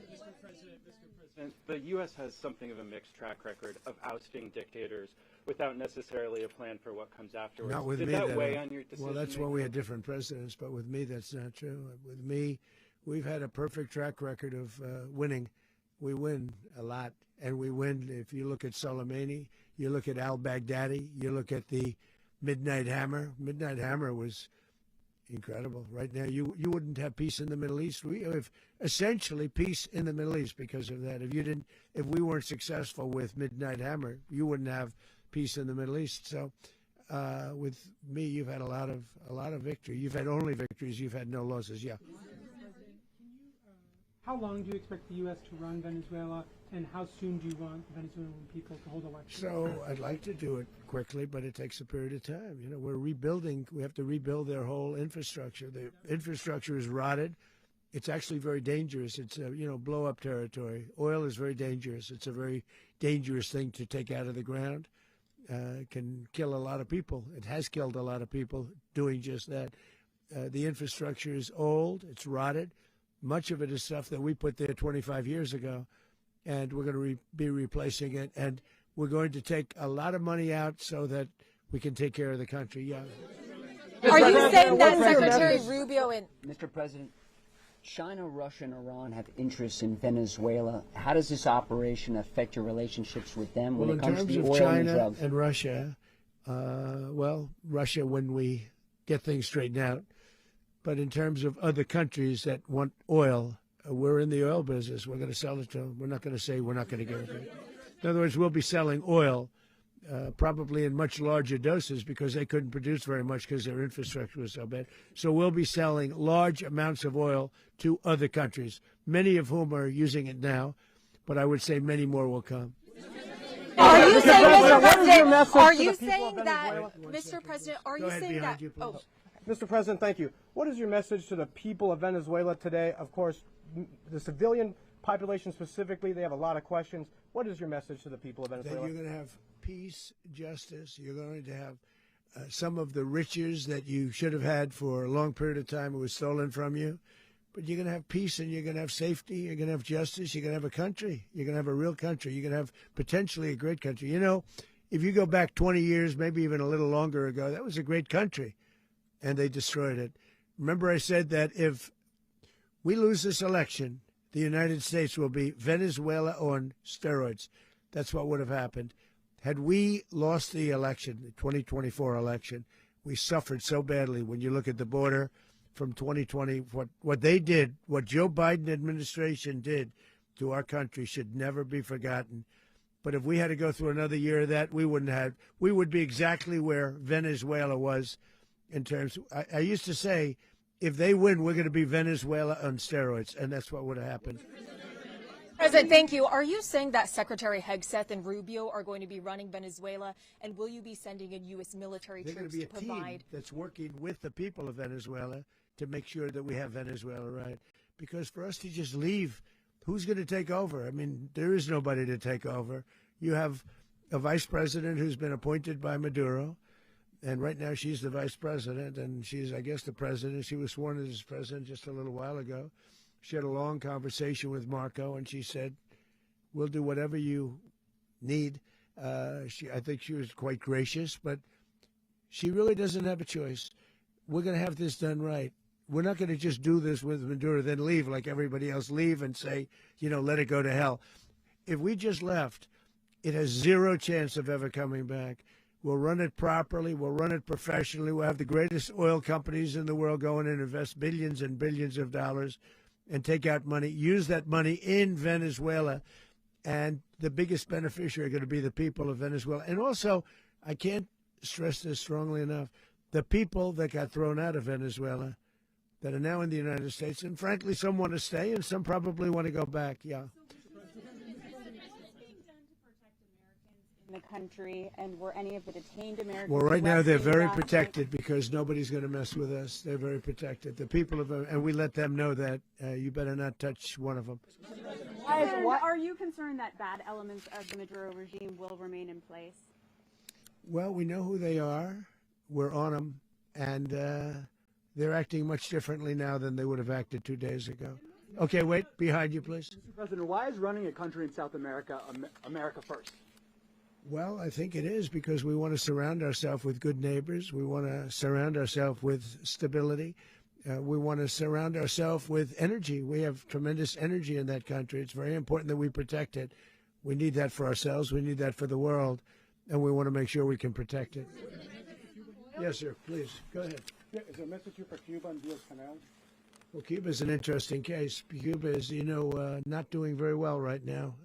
the U.S. has something of a mixed track record of ousting dictators without necessarily a plan for what comes afterwards. Not with Did me. that weigh on your decision? Well, that's why we had different presidents, but with me, that's not true. With me, we've had a perfect track record of winning. We win a lot, and we win. If you look at Soleimani, you look at al-Baghdadi, you look at the Midnight Hammer. Midnight Hammer was incredible. Right now, you wouldn't have peace in the Middle East. We have essentially peace in the Middle East because of that. If we weren't successful with Midnight Hammer, you wouldn't have peace in the Middle East. So, with me, you've had a lot of victory. You've had only victories. You've had no losses. Yeah. How long do you expect the U.S. to run Venezuela, and how soon do you want Venezuelan people to hold elections? So I'd like to do it quickly, but it takes a period of time. We're rebuilding. We have to rebuild their whole infrastructure. The infrastructure is rotted. It's actually very dangerous. It's blow-up territory. Oil is very dangerous. It's a very dangerous thing to take out of the ground. It can kill a lot of people. It has killed a lot of people doing just that. The infrastructure is old. It's rotted. Much of it is stuff that we put there 25 years ago, and we're going to be replacing it. And we're going to take a lot of money out so that we can take care of the country. Yeah. Are you saying that Secretary Rubio and Mr. President, China, Russia, and Iran have interests in Venezuela. How does this operation affect your relationships with them when it comes to the oil and drugs? In terms of China and Russia, Russia, when we get things straightened out. But in terms of other countries that want oil, we're in the oil business. We're going to sell it to them. We're not going to say we're not going to give it to them. In other words, we'll be selling oil probably in much larger doses because they couldn't produce very much because their infrastructure was so bad. So we'll be selling large amounts of oil to other countries, many of whom are using it now, but I would say many more will come. Are you saying, Mr. President, are you to the people saying of that, Venezuela? Mr. President, are Go you ahead, saying behind that, you, please. Mr. President, thank you. What is your message to the people of Venezuela today? Of course, the civilian population specifically, they have a lot of questions. What is your message to the people of That Venezuela? you're going to have peace, justice. You're going to have some of the riches that you should have had for a long period of time. It was stolen from you. But you're going to have peace and you're going to have safety. You're going to have justice. You're going to have a country. You're going to have a real country. You're going to have potentially a great country. You know, if you go back 20 years, maybe even a little longer ago, that was a great country. And they destroyed it. Remember I said that if we lose this election, the United States will be Venezuela on steroids. That's what would have happened. Had we lost the election, the 2024 election, we suffered so badly when you look at the border from 2020. What they did, what Joe Biden administration did to our country should never be forgotten. But if we had to go through another year of that, we would be exactly where Venezuela was in terms. I used to say, if they win, we're going to be Venezuela on steroids, and that's what would have happened. President, thank you. Are you saying that Secretary Hegseth and Rubio are going to be running Venezuela, and will you be sending in U.S. military They're going troops to be a to provide? team that's working with the people of Venezuela to make sure that we have Venezuela right. Because for us to just leave, who's going to take over? I mean, there is nobody to take over. You have a vice president who's been appointed by Maduro, and right now she's the vice president, and she's, I guess, the president. She was sworn as president just a little while ago. She had a long conversation with Marco, and she said, we'll do whatever you need. I think she was quite gracious, but she really doesn't have a choice. We're going to have this done right. We're not going to just do this with Maduro, then leave like everybody else, leave and say, let it go to hell. If we just left, it has zero chance of ever coming back. We'll run it properly. We'll run it professionally. We'll have the greatest oil companies in the world go in and invest billions and billions of dollars and take out money, use that money in Venezuela. And the biggest beneficiary are going to be the people of Venezuela. And also, I can't stress this strongly enough, the people that got thrown out of Venezuela that are now in the United States, and frankly, some want to stay and some probably want to go back, yeah. In the country, and were any of the detained Americans? Well, right now they're very last protected because nobody's going to mess with us. They're very protected. The people of, and we let them know that you better not touch one of them. And are you concerned that bad elements of the Maduro regime will remain in place? Well, we know who they are. We're on them, and they're acting much differently now than they would have acted 2 days ago. Okay, wait, behind you, please. Mr. President, why is running a country in South America America first? Well, I think it is because we want to surround ourselves with good neighbors. We want to surround ourselves with stability. We want to surround ourselves with energy. We have tremendous energy in that country. It's very important that we protect it. We need that for ourselves. We need that for the world. And we want to make sure we can protect it. Yes, sir. Please, go ahead. Yeah, is there a message here for Cuba and Diaz-Canel? Well, Cuba is an interesting case. Cuba is, not doing very well right now.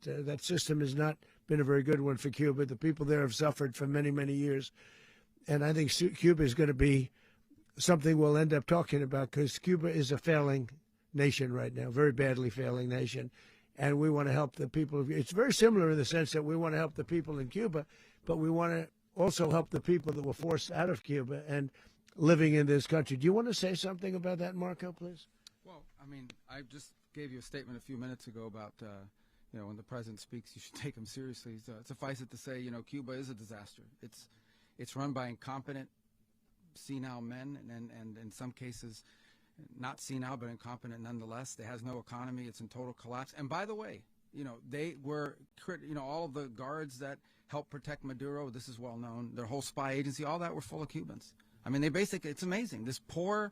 That system has not been a very good one for Cuba. The people there have suffered for many, many years. And I think Cuba is going to be something we'll end up talking about because Cuba is a failing nation right now, very badly failing nation. And we want to help the people. It's very similar in the sense that we want to help the people in Cuba, but we want to also help the people that were forced out of Cuba and living in this country. Do you want to say something about that, Marco, please? Well, I just gave you a statement a few minutes ago about, when the president speaks, you should take him seriously. So suffice it to say, Cuba is a disaster. It's run by incompetent, senile men, and in some cases, not senile, but incompetent nonetheless. It has no economy. It's in total collapse. And by the way, they were, all of the guards that helped protect Maduro, this is well known, their whole spy agency, all that were full of Cubans. They basically, it's amazing. This poor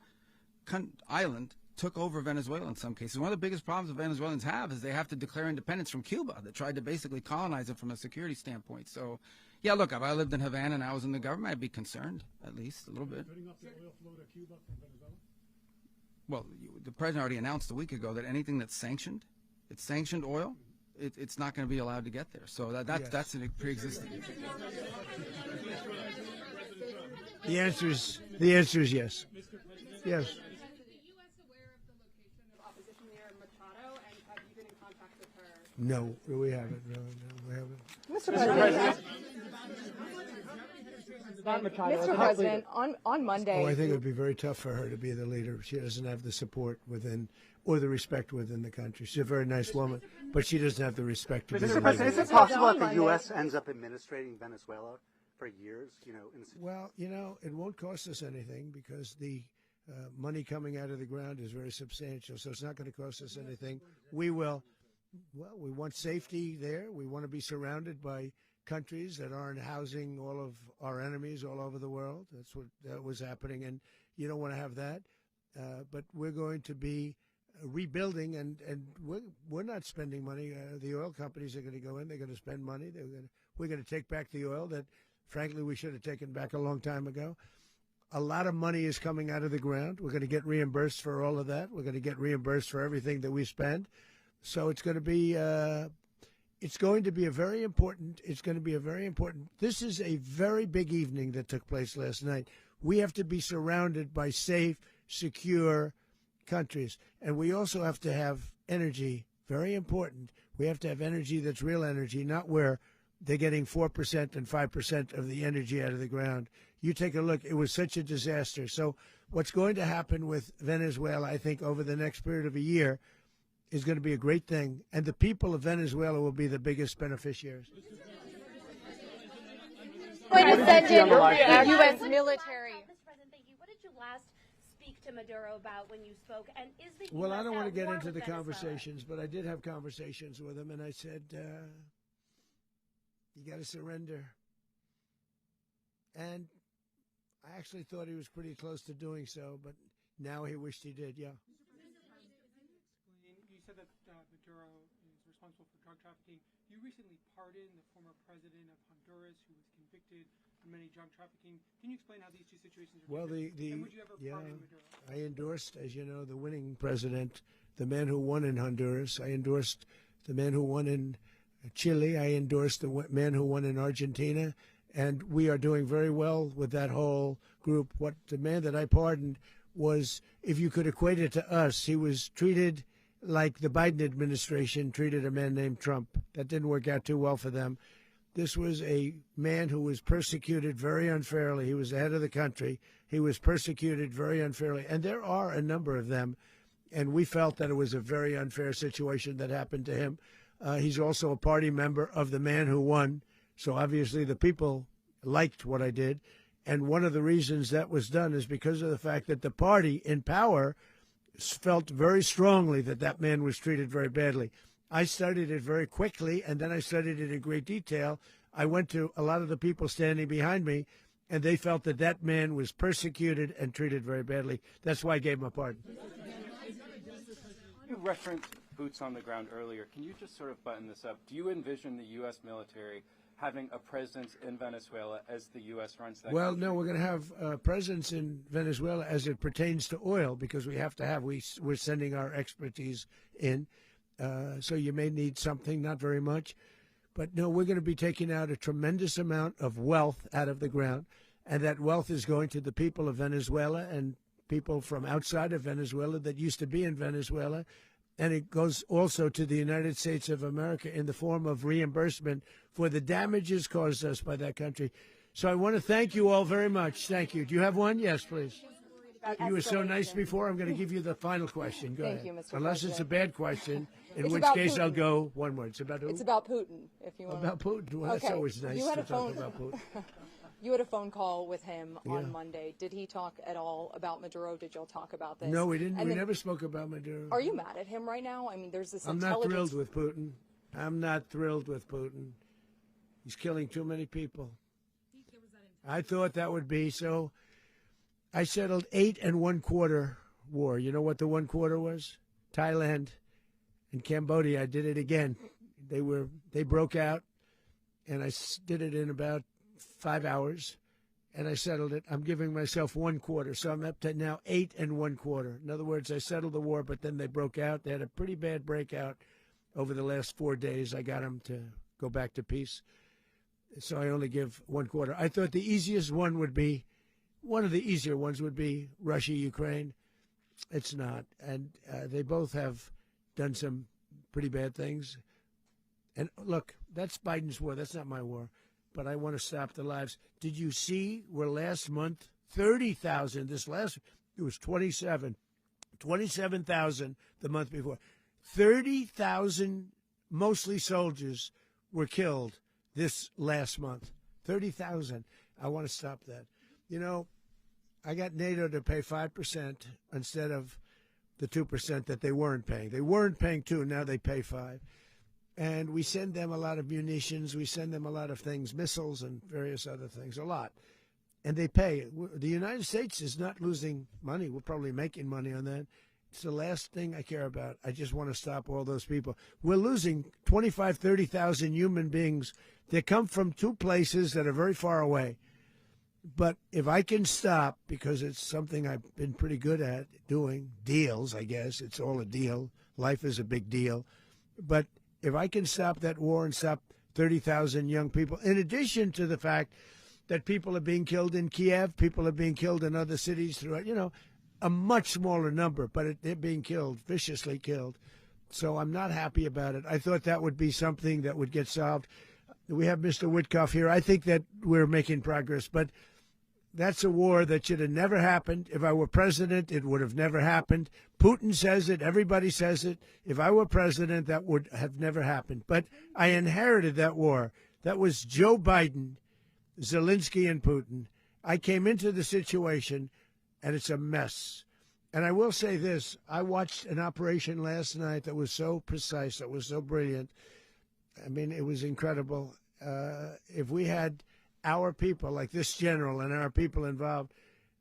island took over Venezuela in some cases. One of the biggest problems the Venezuelans have is they have to declare independence from Cuba that tried to basically colonize it from a security standpoint. So, yeah, look, if I lived in Havana and I was in the government, I'd be concerned, at least a little bit. Well, the president already announced a week ago that anything that's sanctioned, it's sanctioned oil, it's not going to be allowed to get there. So that's a pre-existing. The answer is yes. Yes. No, we haven't. No, we haven't. Mr. President, on Monday. Oh, I think it would be very tough for her to be the leader. She doesn't have the support within or the respect within the country. She's a very nice woman, but she doesn't have the respect. Mr. President, is it possible that the U.S. ends up administrating Venezuela for years? Well, it won't cost us anything because the money coming out of the ground is very substantial, so it's not going to cost us anything. We will. Well, we want safety there. We want to be surrounded by countries that aren't housing all of our enemies all over the world. That's what that was happening, and you don't want to have that. But we're going to be rebuilding, and we're not spending money. The oil companies are going to go in. They're going to spend money. We're going to take back the oil that, frankly, we should have taken back a long time ago. A lot of money is coming out of the ground. We're going to get reimbursed for all of that. We're going to get reimbursed for everything that we spend. So it's going to be a very important. This is a very big evening that took place last night. We have to be surrounded by safe, secure countries, and we also have to have energy. Very important. We have to have energy that's real energy, not where they're getting 4% and 5% of the energy out of the ground. You take a look. It was such a disaster. So what's going to happen with Venezuela, I think, over the next period of a year, is going to be a great thing, and the people of Venezuela will be the biggest beneficiaries. Going to send in the U.S. military. Mr. President, thank you. What did you last speak to Maduro about when you spoke? And is the Well, US I don't want to get war into with the Venezuela? conversations, but I did have conversations with him, and I said, you got to surrender. And I actually thought he was pretty close to doing so, but now he wished he did, yeah. You said that Maduro is responsible for drug trafficking. You recently pardoned the former president of Honduras who was convicted of many drug trafficking. Can you explain how these two situations are different? And would you ever pardon Maduro? I endorsed, as you know, the winning president, the man who won in Honduras. I endorsed the man who won in Chile. I endorsed the man who won in Argentina. And we are doing very well with that whole group. What the man that I pardoned was, if you could equate it to us, he was treated like the Biden administration treated a man named Trump. That didn't work out too well for them. This was a man who was persecuted very unfairly. He was the head of the country. He was persecuted very unfairly. And there are a number of them. And we felt that it was a very unfair situation that happened to him. He's also a party member of the man who won. So obviously the people liked what I did. And one of the reasons that was done is because of the fact that the party in power felt very strongly that that man was treated very badly. I studied it very quickly, and then I studied it in great detail. I went to a lot of the people standing behind me, and they felt that that man was persecuted and treated very badly. That's why I gave him a pardon. You referenced boots on the ground earlier. Can you just sort of button this up? Do you envision the U.S. military having a presence in Venezuela as the U.S. runs that country? No, we're going to have a presence in Venezuela as it pertains to oil, because we have to have, we're sending our expertise in. So you may need something, not very much. But no, we're going to be taking out a tremendous amount of wealth out of the ground. And that wealth is going to the people of Venezuela and people from outside of Venezuela that used to be in Venezuela. And it goes also to the United States of America in the form of reimbursement for the damages caused us by that country. So I want to thank you all very much. Thank you. Do you have one? Yes, please. You were so nice before. I'm going to give you the final question. Go ahead. Thank you, Mr. Unless it's a President. bad question, in It's which about case I'll Putin. go one word. It's about who? It's about Putin, if you want. About Putin. Well, that's Okay. always nice You had to a talk phone- about Putin. You had a phone call with him Yeah. on Monday. Did he talk at all about Maduro? Did y'all talk about this? No, we didn't. And We then- never spoke about Maduro. Are you mad at him right now? I mean, there's this I'm not intelligence. thrilled with Putin. I'm not thrilled with Putin. He's killing too many people. I thought that would be so. I settled 8 1/4 war. You know what the 1/4 was? Thailand and Cambodia. I did it again. They broke out, and I did it in about 5 hours, and I settled it. I'm giving myself 1/4, so I'm up to now 8 1/4. In other words, I settled the war, but then they broke out. They had a pretty bad breakout over the last 4 days. I got them to go back to peace. So I only give 1/4. I thought the easiest one would be, one of the easier ones would be Russia, Ukraine. It's not. And they both have done some pretty bad things. And look, that's Biden's war. That's not my war. But I want to stop the lives. Did you see where last month, 30,000, it was 27,000 the month before. 30,000, mostly soldiers, were killed this last month. 30,000. I want to stop that. You know, I got NATO to pay 5% instead of the 2% that they weren't paying. They weren't paying 2, now they pay 5. And we send them a lot of munitions. We send them a lot of things, missiles and various other things, a lot. And they pay. The United States is not losing money. We're probably making money on that. It's the last thing I care about. I just want to stop all those people. We're losing 25, 30,000 human beings. They come from 2 places that are very far away. But if I can stop, because it's something I've been pretty good at doing, deals, I guess. It's all a deal. Life is a big deal. But if I can stop that war and stop 30,000 young people, in addition to the fact that people are being killed in Kiev, people are being killed in other cities throughout, a much smaller number, but they're being killed, viciously killed. So I'm not happy about it. I thought that would be something that would get solved. We have Mr. Witkoff here. I think that we're making progress, but that's a war that should have never happened. If I were president, it would have never happened. Putin says it. Everybody says it. If I were president, that would have never happened. But I inherited that war. That was Joe Biden, Zelensky, and Putin. I came into the situation, and it's a mess. And I will say this. I watched an operation last night that was so precise, that was so brilliant. I mean, it was incredible. If we had our people, like this general and our people involved,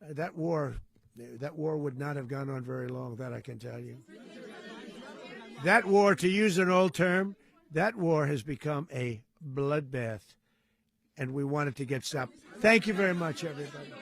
that war would not have gone on very long, that I can tell you. That war, to use an old term, that war has become a bloodbath, and we want it to get stopped. Thank you very much, everybody.